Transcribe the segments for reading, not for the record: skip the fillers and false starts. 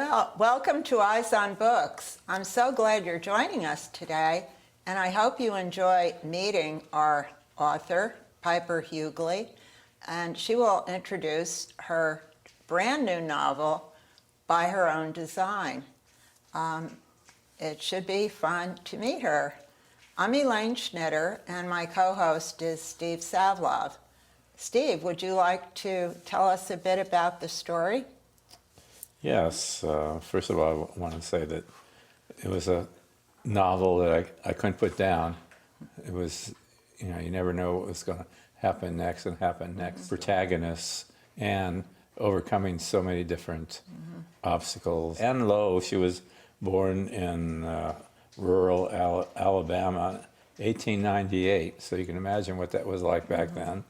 Well, welcome to Eyes on Books. I'm so glad you're joining us today, and I hope you enjoy meeting our author, Piper Hughley, and she will introduce her brand new novel, By Her Own Design. It should be fun to meet her. I'm Elaine Schnitter, and my co-host is Steve Savlov. Steve, would you like to tell us a bit about the story? Yes. First of all, I want to say that it was a novel that I couldn't put down. It was, you never know what was going to happen next and happen next. Protagonists and overcoming so many different obstacles. Anne Lowe, she was born in rural Alabama, 1898. So you can imagine what that was like back then.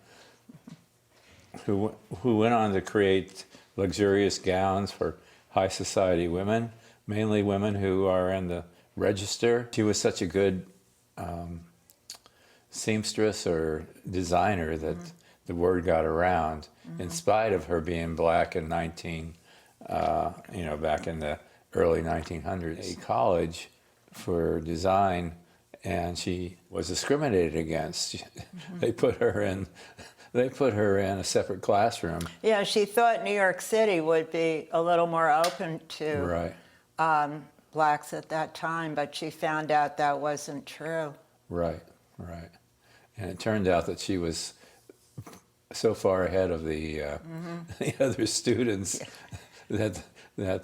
Who went on to create luxurious gowns for high society women, mainly women who are in the register. She was such a good seamstress or designer that the word got around, in spite of her being black in back in the early 1900s. A college for design, and she was discriminated against. They put her in a separate classroom. Yeah, she thought New York City would be a little more open to blacks at that time, but she found out that wasn't true. Right. And it turned out that she was so far ahead of the other students that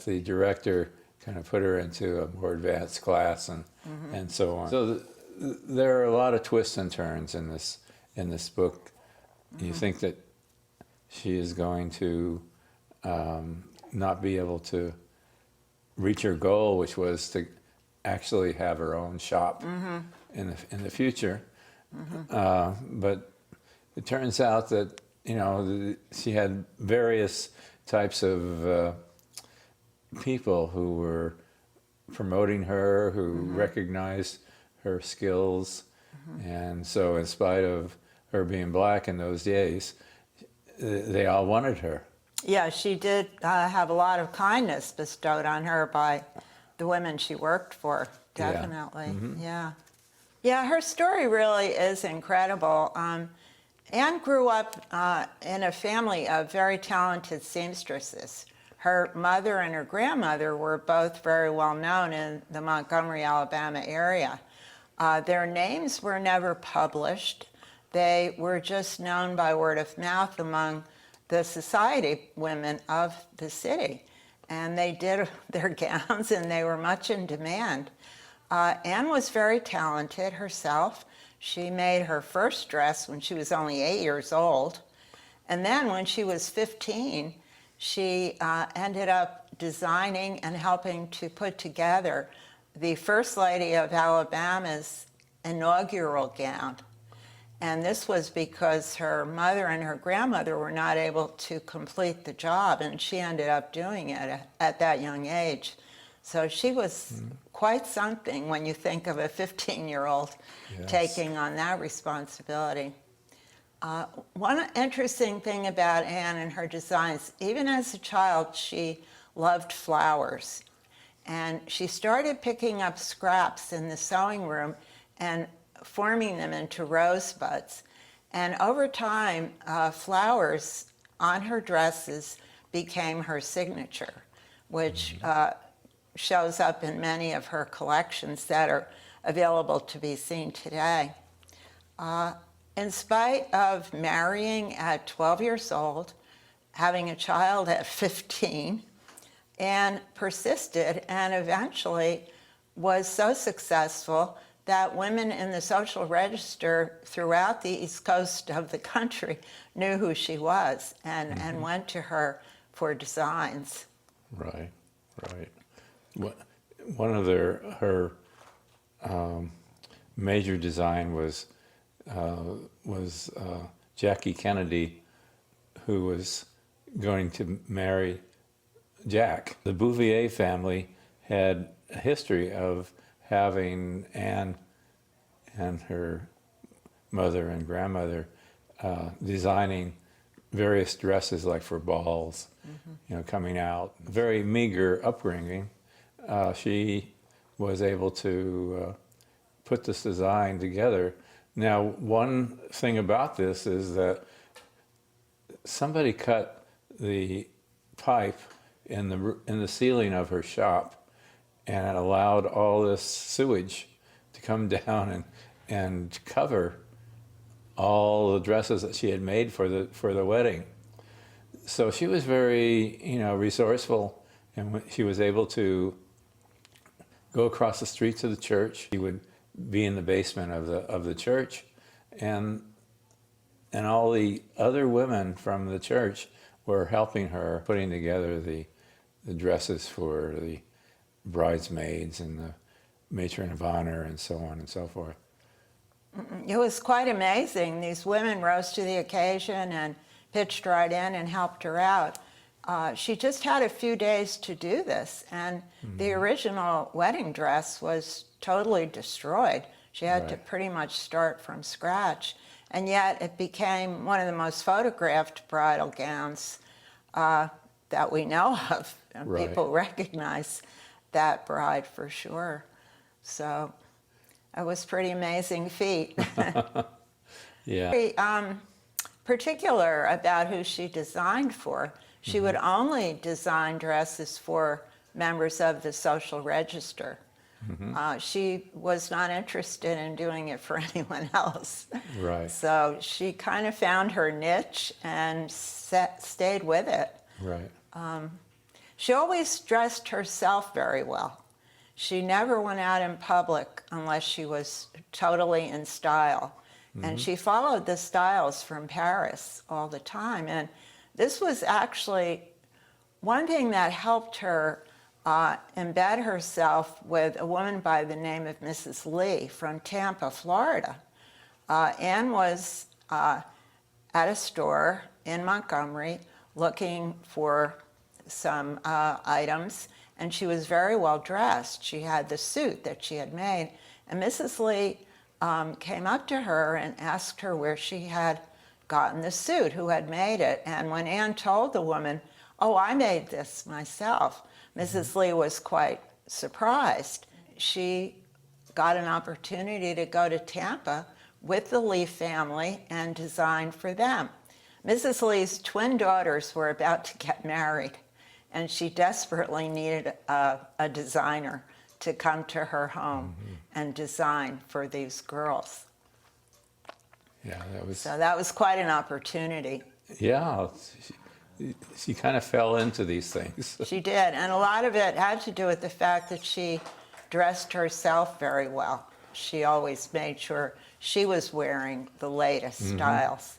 the director kind of put her into a more advanced class and so on. So there are a lot of twists and turns in this book. You think that she is going to not be able to reach her goal, which was to actually have her own shop in the future. But it turns out that she had various types of people who were promoting her, who recognized her skills, and so in spite of her being black in those days, they all wanted her. Yeah, she did have a lot of kindness bestowed on her by the women she worked for, definitely. Yeah, her story really is incredible. Anne grew up in a family of very talented seamstresses. Her mother and her grandmother were both very well known in the Montgomery, Alabama area. Their names were never published. They were just known by word of mouth among the society women of the city. And they did their gowns, and they were much in demand. Anne was very talented herself. She made her first dress when she was only 8 years old. And then when she was 15, she ended up designing and helping to put together the First Lady of Alabama's inaugural gown. And this was because her mother and her grandmother were not able to complete the job, and she ended up doing it at that young age. So she was quite something when you think of a 15-year-old taking on that responsibility. One interesting thing about Anne and her designs, even as a child, she loved flowers. And she started picking up scraps in the sewing room and forming them into rosebuds. And over time, flowers on her dresses became her signature, which shows up in many of her collections that are available to be seen today. In spite of marrying at 12 years old, having a child at 15, Anne persisted and eventually was so successful that women in the social register throughout the east coast of the country knew who she was and went to her for designs. Right. One of her major design was Jackie Kennedy, who was going to marry Jack. The Bouvier family had a history of having Anne and her mother and grandmother designing various dresses, like for balls, coming out. Very meager upbringing. She was able to put this design together. Now, one thing about this is that somebody cut the pipe in the ceiling of her shop, and it allowed all this sewage to come down and cover all the dresses that she had made for the wedding. So she was very, resourceful, and she was able to go across the street to the church. She would be in the basement of the church, and all the other women from the church were helping her putting together the dresses for the bridesmaids and the matron of honor and so on and so forth. It was quite amazing. These women rose to the occasion and pitched right in and helped her out. She just had a few days to do this, and the original wedding dress was totally destroyed. She had to pretty much start from scratch, and yet it became one of the most photographed bridal gowns that we know of. And people recognize that bride for sure. So it was a pretty amazing feat. Yeah. Very particular about who she designed for. She would only design dresses for members of the social register. She was not interested in doing it for anyone else. Right. So she kind of found her niche and stayed with it. Right. She always dressed herself very well. She never went out in public unless she was totally in style. And she followed the styles from Paris all the time. And this was actually one thing that helped her embed herself with a woman by the name of Mrs. Lee from Tampa, Florida. Anne was at a store in Montgomery looking for some items, and she was very well dressed. She had the suit that she had made, and Mrs. Lee came up to her and asked her where she had gotten the suit, who had made it. And when Anne told the woman, "Oh, I made this myself," Mrs. Lee was quite surprised. She got an opportunity to go to Tampa with the Lee family and design for them. Mrs. Lee's twin daughters were about to get married, and she desperately needed a designer to come to her home and design for these girls. Yeah, So that was quite an opportunity. Yeah, she kind of fell into these things. She did, and a lot of it had to do with the fact that she dressed herself very well. She always made sure she was wearing the latest styles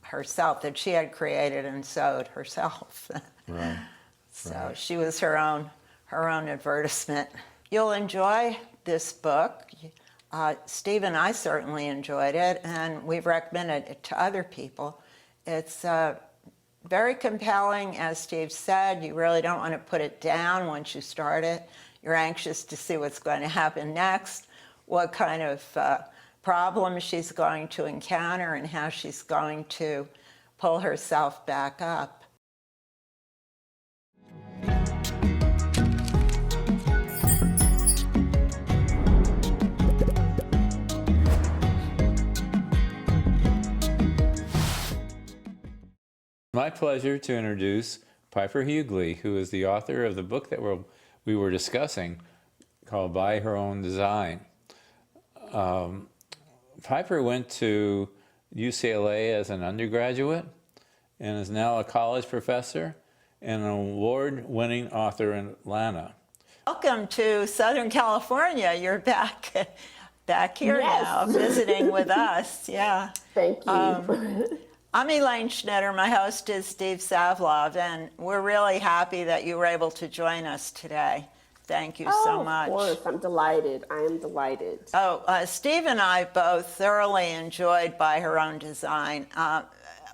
herself that she had created and sewed herself. Right. So she was her own advertisement. You'll enjoy this book. Steve and I certainly enjoyed it, and we've recommended it to other people. It's very compelling, as Steve said. You really don't want to put it down once you start it. You're anxious to see what's going to happen next, what kind of problems she's going to encounter, and how she's going to pull herself back up. My pleasure to introduce Piper Hughley, who is the author of the book that we were discussing, called By Her Own Design. Piper went to UCLA as an undergraduate and is now a college professor and an award-winning author in Atlanta. Welcome to Southern California. You're back here now, visiting with us. Yeah. Thank you. I'm Elaine Schnitter. My host is Steve Savlov, and we're really happy that you were able to join us today. Thank you so much. Of course, I'm delighted. I am delighted. Steve and I both thoroughly enjoyed By Her Own Design.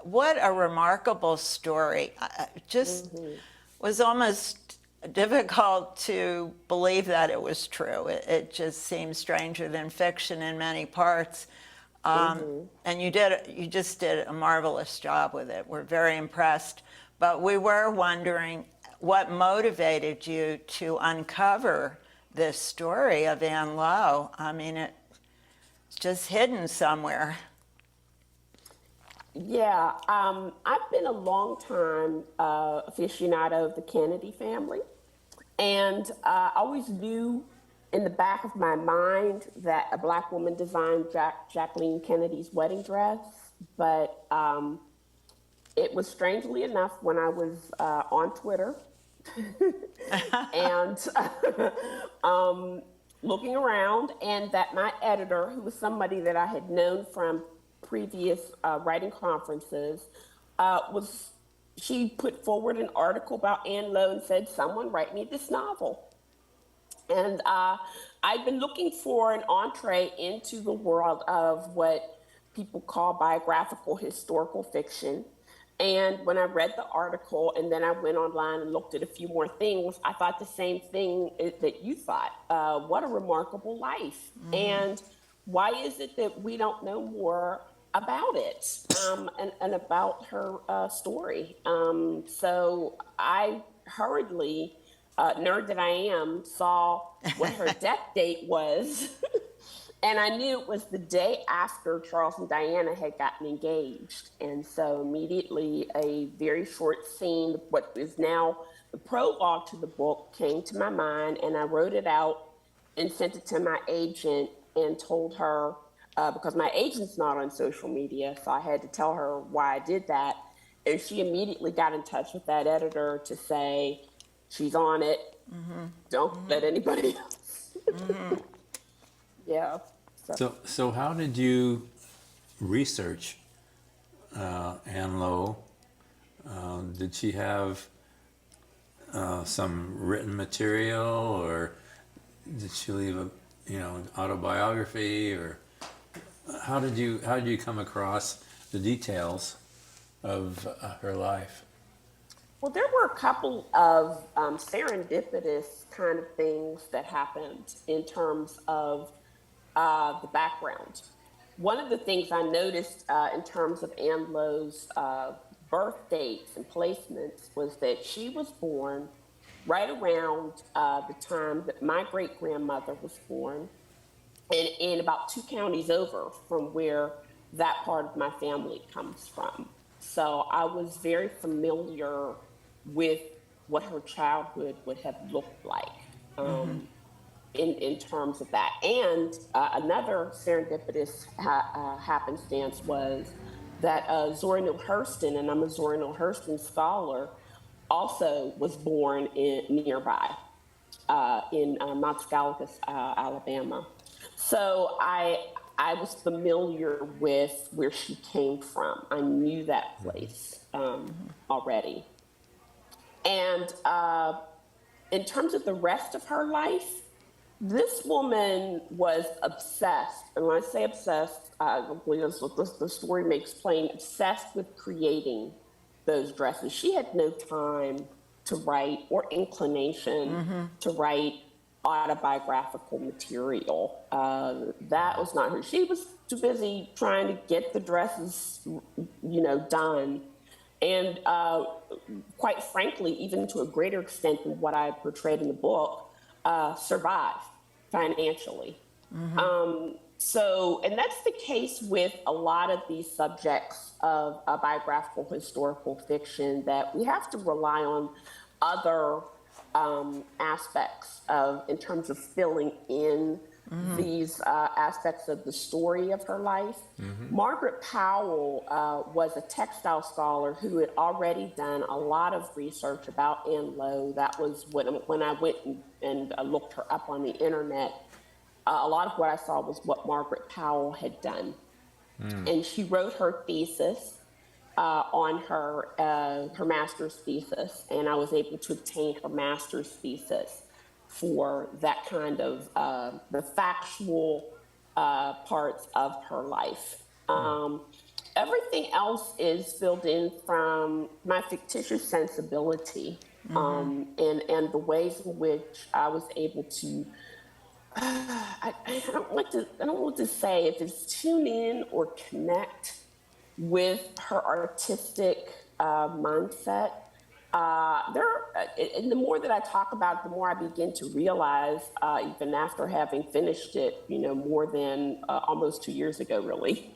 What a remarkable story. Just was almost difficult to believe that it was true. It just seems stranger than fiction in many parts. And you just did a marvelous job with it. We're very impressed. But we were wondering what motivated you to uncover this story of Ann Lowe. I mean, it's just hidden somewhere. Yeah, I've been a long time aficionado of the Kennedy family, and I always knew in the back of my mind that a Black woman designed Jacqueline Kennedy's wedding dress, but it was strangely enough when I was on Twitter and looking around, and that my editor, who was somebody that I had known from previous writing conferences, she put forward an article about Ann Lowe and said, "Someone write me this novel." And I've been looking for an entree into the world of what people call biographical historical fiction. And when I read the article and then I went online and looked at a few more things, I thought the same thing that you thought. What a remarkable life. Mm-hmm. And why is it that we don't know more about it and about her story? So I hurriedly, nerd that I am, saw what her death date was. And I knew it was the day after Charles and Diana had gotten engaged. And so immediately a very short scene, what is now the prologue to the book, came to my mind, and I wrote it out and sent it to my agent and told her, because my agent's not on social media, so I had to tell her why I did that. And she immediately got in touch with that editor to say, she's on it. Mm-hmm. Don't mm-hmm. let anybody else. Mm-hmm. Yeah. So how did you research Ann Lowe? Did she have some written material, or did she leave a autobiography, or how did you come across the details of her life? Well, there were a couple of serendipitous kind of things that happened in terms of the background. One of the things I noticed in terms of Ann Lowe's birth dates and placements was that she was born right around the time that my great-grandmother was born, and in about 2 counties over from where that part of my family comes from. So I was very familiar with what her childhood would have looked like. In terms of that. And another serendipitous happenstance was that Zora Neale Hurston, and I'm a Zora Neale Hurston scholar, also was born nearby in Mount Scalacus, Alabama. So I was familiar with where she came from. I knew that place already. And in terms of the rest of her life, this woman was obsessed, and when I say obsessed, I believe that's what the story makes plain, obsessed with creating those dresses. She had no time to write or inclination to write autobiographical material. That was not her. She was too busy trying to get the dresses, done. And quite frankly, even to a greater extent than what I portrayed in the book, survive financially. And that's the case with a lot of these subjects of biographical historical fiction, that we have to rely on other aspects in terms of filling in these aspects of the story of her life. Margaret Powell was a textile scholar who had already done a lot of research about Ann Lowe. That was when I went and looked her up on the internet. A lot of what I saw was what Margaret Powell had done. And she wrote her thesis on her master's thesis, and I was able to obtain her master's thesis for that kind of the factual parts of her life. Everything else is filled in from my fictitious sensibility and the ways in which I was able to I don't want to say if it's tune in or connect with her artistic mindset. And the more that I talk about it, the more I begin to realize, even after having finished it, more than almost 2 years ago, really,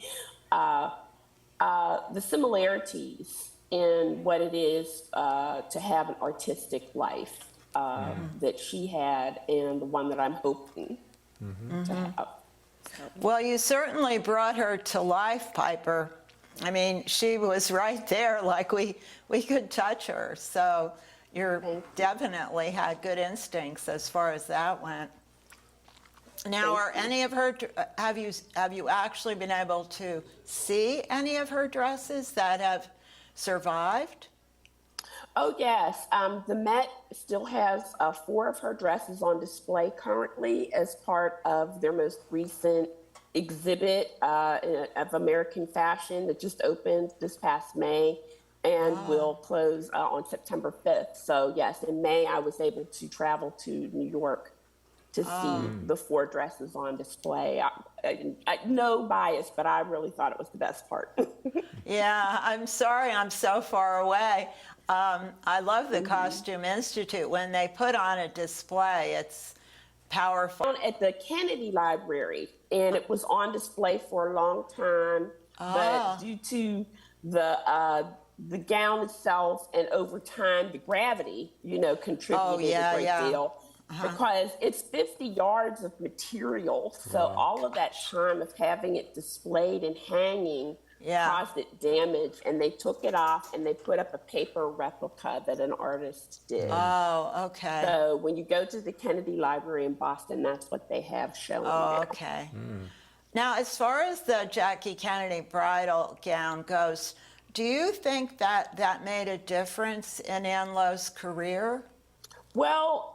the similarities in what it is to have an artistic life that she had and the one that I'm hoping to have. Well, you certainly brought her to life, Piper. I mean, she was right there, like we could touch her. So you definitely had good instincts as far as that went. Now, are any of her, have you actually been able to see any of her dresses that have survived? Oh, yes. The Met still has 4 of her dresses on display currently as part of their most recent exhibit of American fashion that just opened this past May and will close on September 5th. So, yes, in May, I was able to travel to New York to see the 4 dresses on display. No bias, but I really thought it was the best part. Yeah, I'm sorry I'm so far away. I love the Costume Institute. When they put on a display, it's powerful. At the Kennedy Library, and it was on display for a long time, but due to the gown itself and over time the gravity, contributed a great deal. Because it's 50 yards of material, so all of that time of having it displayed and hanging caused it damage, and they took it off and they put up a paper replica that an artist did. Oh, okay. So when you go to the Kennedy Library in Boston, that's what they have showing Oh, there. okay. Now, as far as the Jackie Kennedy bridal gown goes, do you think that made a difference in Ann Lowe's career? Well,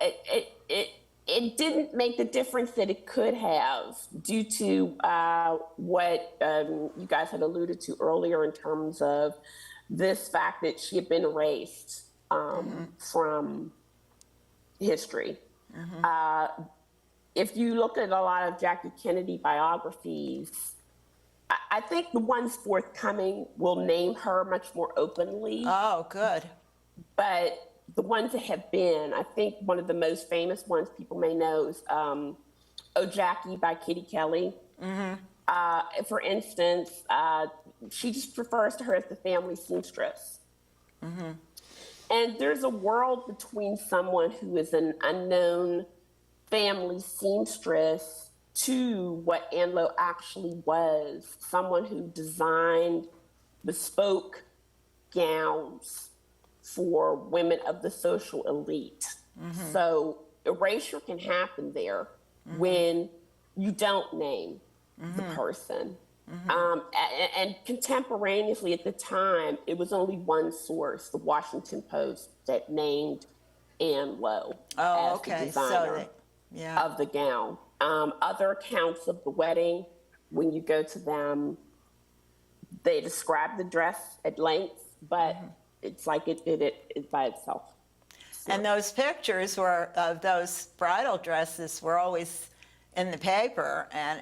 it didn't make the difference that it could have due to what you guys had alluded to earlier in terms of this fact that she had been erased from history. If you look at a lot of Jackie Kennedy biographies, I think the ones forthcoming will name her much more openly. Oh, good. But the ones that have been, I think one of the most famous ones people may know is Oh Jackie by Kitty Kelly. For instance, she just refers to her as the family seamstress. And there's a world between someone who is an unknown family seamstress to what Ann Lowe actually was, someone who designed bespoke gowns for women of the social elite. So erasure can happen there when you don't name the person. And contemporaneously at the time, it was only one source, the Washington Post, that named Ann Lowe as the designer of the gown. Other accounts of the wedding, when you go to them, they describe the dress at length, but it's like it by itself. So. And those pictures of those bridal dresses were always in the paper and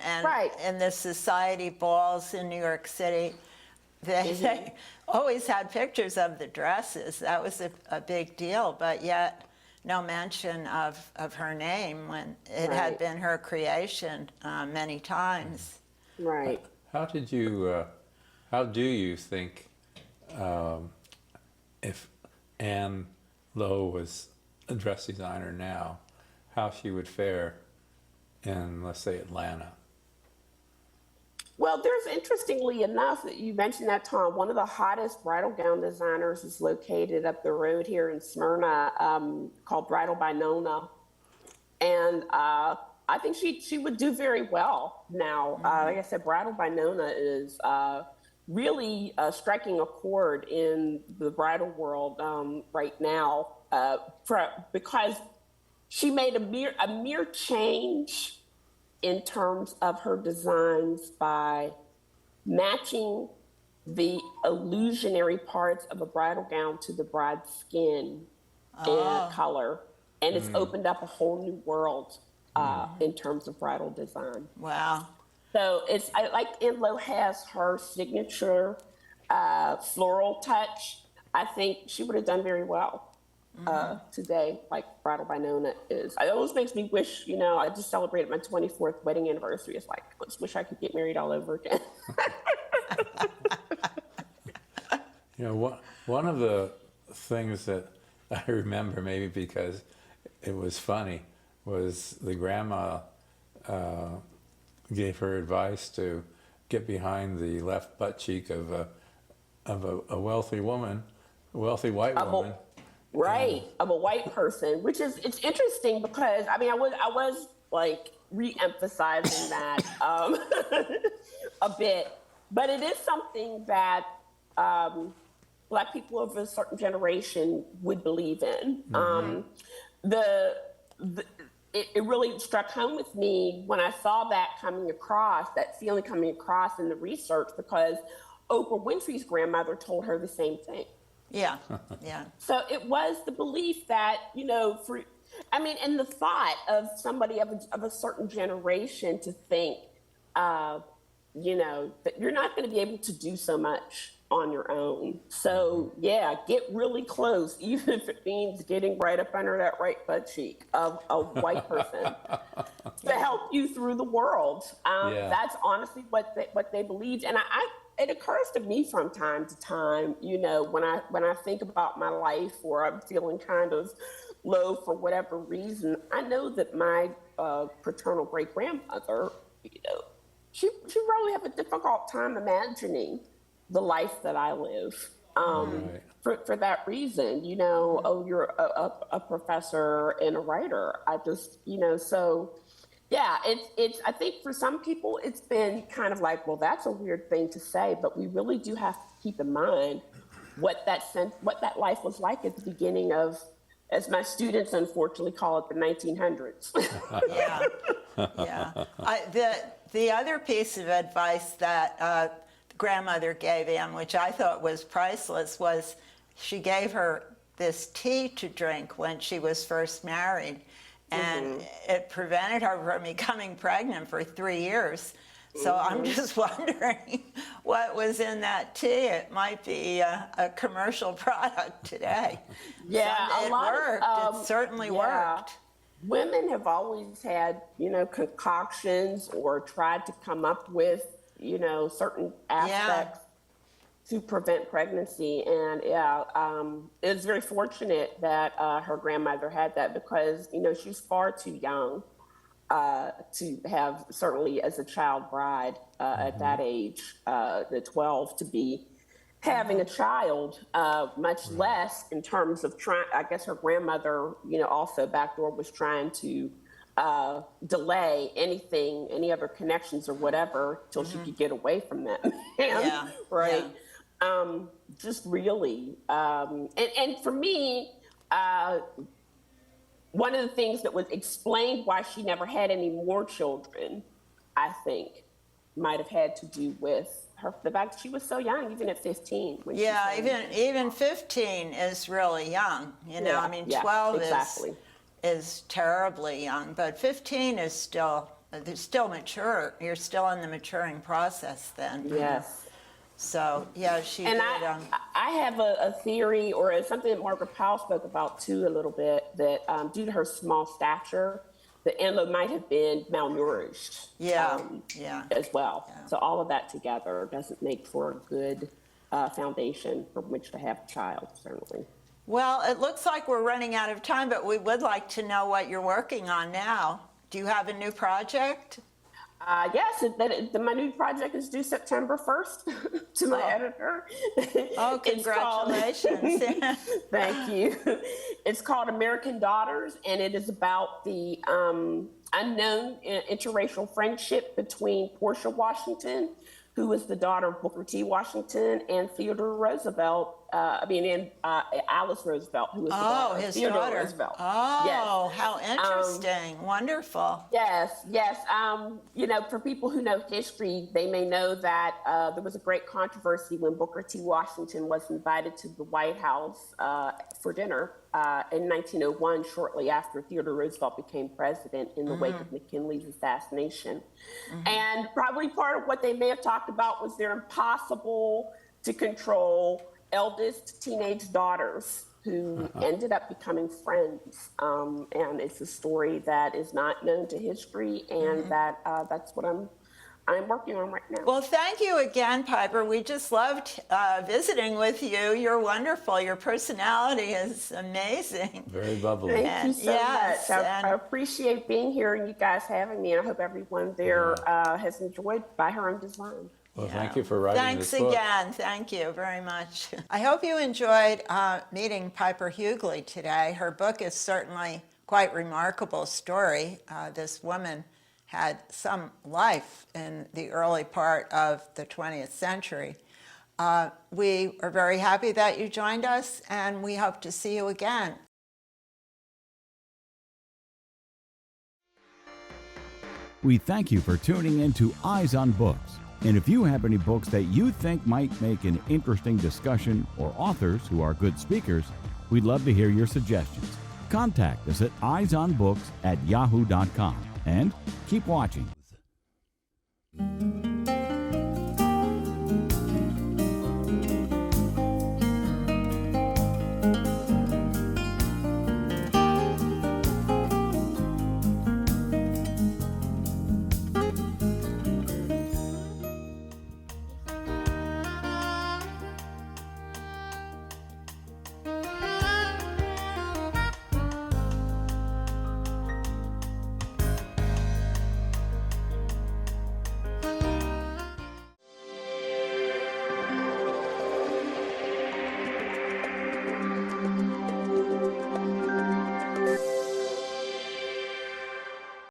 in the society balls in New York City. They always had pictures of the dresses. That was a big deal, but yet no mention of her name when it had been her creation many times. Right. How do you think if Ann Lowe was a dress designer now, how she would fare in, let's say, Atlanta? Well, there's, interestingly enough, that you mentioned that, Tom, one of the hottest bridal gown designers is located up the road here in Smyrna, called Bridal by Nona. And I think she would do very well now. Like I said, Bridal by Nona is really striking a chord in the bridal world right now, because she made a mere change in terms of her designs by matching the illusionary parts of a bridal gown to the bride's skin and color, and it's opened up a whole new world in terms of bridal design. Wow. So I like Enlo has her signature floral touch. I think she would have done very well today, like Bridal by Nona is. It always makes me wish, I just celebrated my 24th wedding anniversary. It's like, I just wish I could get married all over again. One of the things that I remember, maybe because it was funny, was the grandma gave her advice to get behind the left butt cheek of a wealthy woman, a wealthy white woman. Right, of a white person, which it's interesting because I was like re-emphasizing that a bit, but it is something that Black people of a certain generation would believe in. It really struck home with me when I saw that feeling coming across in the research, because Oprah Winfrey's grandmother told her the same thing. Yeah, yeah. So it was the belief that, and the thought of somebody of a certain generation to think, that you're not going to be able to do so much on your own. So yeah, get really close, even if it means getting right up under that right butt cheek of a white person to help you through the world. That's honestly what they believed. And it occurs to me from time to time, when I think about my life, or I'm feeling kind of low for whatever reason, I know that my paternal great grandmother, she probably have a difficult time imagining the life that I live. For that reason, you're a professor and a writer. I just, so. Yeah, it's. I think for some people, it's been kind of like, well, that's a weird thing to say, but we really do have to keep in mind what that life was like at the beginning of, as my students unfortunately call it, the 1900s. Yeah. The other piece of advice that grandmother gave Anne, which I thought was priceless, was she gave her this tea to drink when she was first married. And it prevented her from becoming pregnant for 3 years. So I'm just wondering what was in that tea. It might be a commercial product today. Yeah, so it worked. It certainly worked. Women have always had, concoctions or tried to come up with, certain aspects to prevent pregnancy. And it's very fortunate that her grandmother had that, because, she's far too young to have, certainly as a child bride at that age, the 12, to be having a child, much less in terms of I guess her grandmother, also backdoor was trying to delay any other connections or whatever till she could get away from that man, right? Yeah. Just really, and for me, one of the things that was explained why she never had any more children, I think, might have had to do with the fact that she was so young, even at 15. Even 15 is really young. 12 is terribly young, but 15 is still mature. You're still in the maturing process then. Yes. So, she and did. I have a theory, or something that Margaret Powell spoke about too a little bit, that due to her small stature, the Enlo might have been malnourished as well. Yeah. So all of that together doesn't make for a good foundation from which to have a child, certainly. Well, it looks like we're running out of time, but we would like to know what you're working on now. Do you have a new project? Yes, my new project is due September 1st to my editor. Oh, congratulations. Thank you. It's called American Daughters, and it is about the unknown interracial friendship between Portia Washington, who was the daughter of Booker T. Washington, and Theodore Roosevelt, Alice Roosevelt, who was the Oh, daughter of his Theodore daughter. Roosevelt. Oh, how interesting. Wonderful. Yes, yes. For people who know history, they may know that there was a great controversy when Booker T. Washington was invited to the White House for dinner in 1901, shortly after Theodore Roosevelt became president in the wake of McKinley's assassination. And probably part of what they may have talked about was their impossible to control eldest teenage daughters who ended up becoming friends. And it's a story that is not known to history, and that's what I'm working on right now. Well, thank you again, Piper. We just loved visiting with you. You're wonderful. Your personality is amazing. Very bubbly. Thank you so yes, much. I appreciate being here and you guys having me, and I hope everyone there has enjoyed By Her Own Design. Well, thank you for writing this book. Thanks again. Thank you very much. I hope you enjoyed meeting Piper Hughley today. Her book is certainly quite remarkable story. This woman had some life in the early part of the 20th century. We are very happy that you joined us, and we hope to see you again. We thank you for tuning in to Eyes on Books. And if you have any books that you think might make an interesting discussion or authors who are good speakers, we'd love to hear your suggestions. Contact us at eyesonbooks@yahoo.com and keep watching.